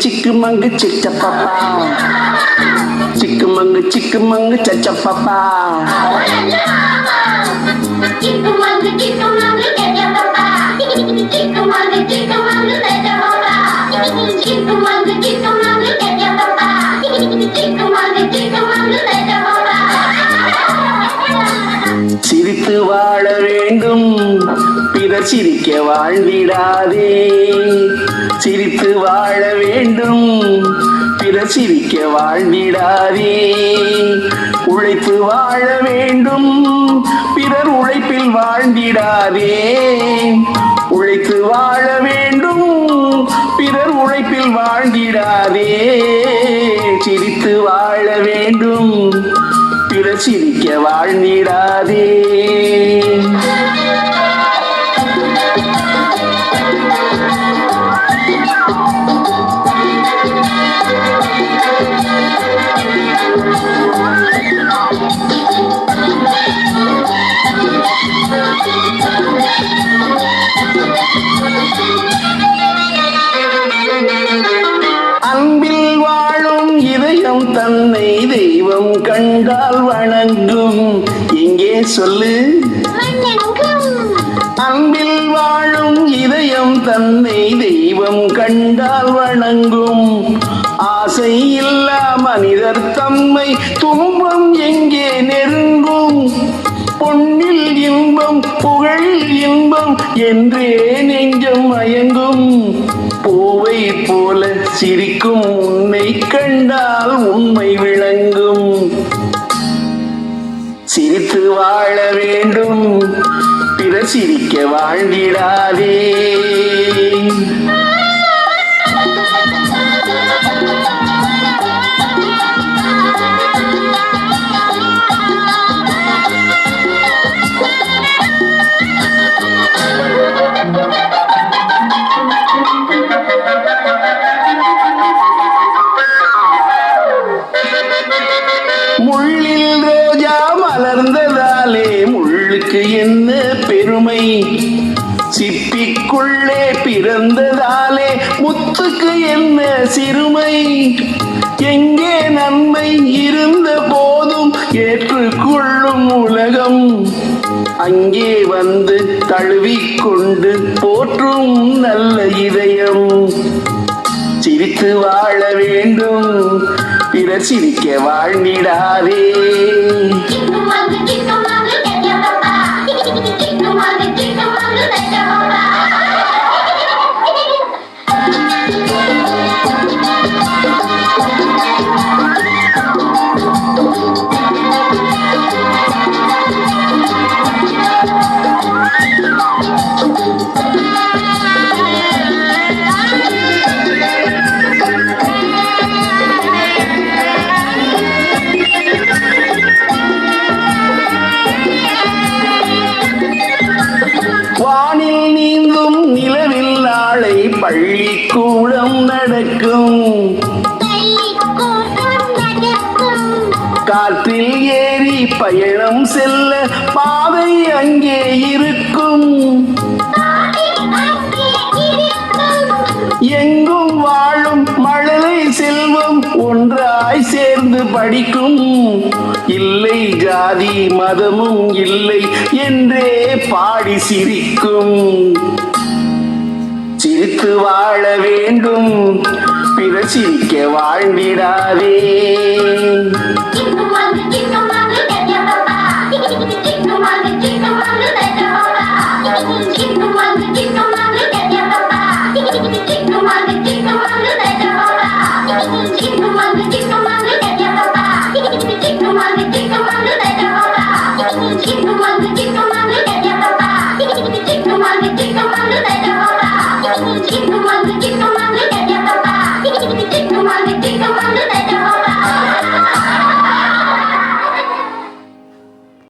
சிக்குமங்கு சிச்சப்பப்பா சிக்குமங்கு சச்சப்பப்பா சிரித்து வாழ வேண்டும் பிறர் சிரிக்க வாழ்ந்திடாதே சிரித்து வாழ வேண்டும் பிறர் சிரிக்க வாழ்ந்திடாதே உழைத்து வாழ வேண்டும் பிறர் உழைப்பில் வாழ்ந்திடாதே உழைத்து வாழ வேண்டும் பிறர் உழைப்பில் வாழ்ந்திடாதே சிரித்து வாழ வேண்டும் பிறர் சிரிக்க வாழ்ந்திடாதே அன்பில் வாழும் இதயம் தன்னை தெய்வம் கண்டால் வணங்கும் எங்கே சொல்லு அன்பில் வாழும் இதயம் தன்னை தெய்வம் கண்டால் வணங்கும் ஆசை இல்லா மனிதர் தம்மை துன்பம் எங்கே நெருங்கும் பொன்னில் இன்பம் புகழில் இன்பம் என்றே நெஞ்சம் மயங்கும் பூவை போல சிரிக்கும் உன்னை கண்டால் உண்மை விளங்கும் சிரித்து வாழ வேண்டும் பிறர் சிரிக்க வாழ்ந்திடாதே முள்ளில் ரோஜா மலர்ந்ததாலே முள்ளுக்கு என்ன பெருமை சிப்பிக்குள்ளே பிறந்ததாலே முத்துக்கு என்ன சிறுமை எங்கே நன்மை இருந்த போதும் ஏற்றுக்கொள்ளும் உலகம் அங்கே வந்து தழுவிக்கொண்டு போற்றும் நல்ல இதயம் சிரித்து வாழ வேண்டும் பிறர் சிரிக்க வாழ்ந்திடாதே வானில் நீந்தும் நிலவில் நாளை பள்ளிக்கூடம் நடக்கும் காற்றில் ஏறி பயணம் செல்ல பாதை அங்கே இருக்கும் எங்கும் வாழும் மழலை செல்வம் ஒன்றாய் சேர்ந்து படிக்கும் இல்லை ஜாதி மதமும் இல்லை என்றே பாடி சிரிக்கும் சிரித்து வாழ வேண்டும் பிறர் சிரிக்க வாழ்ந்திடாதே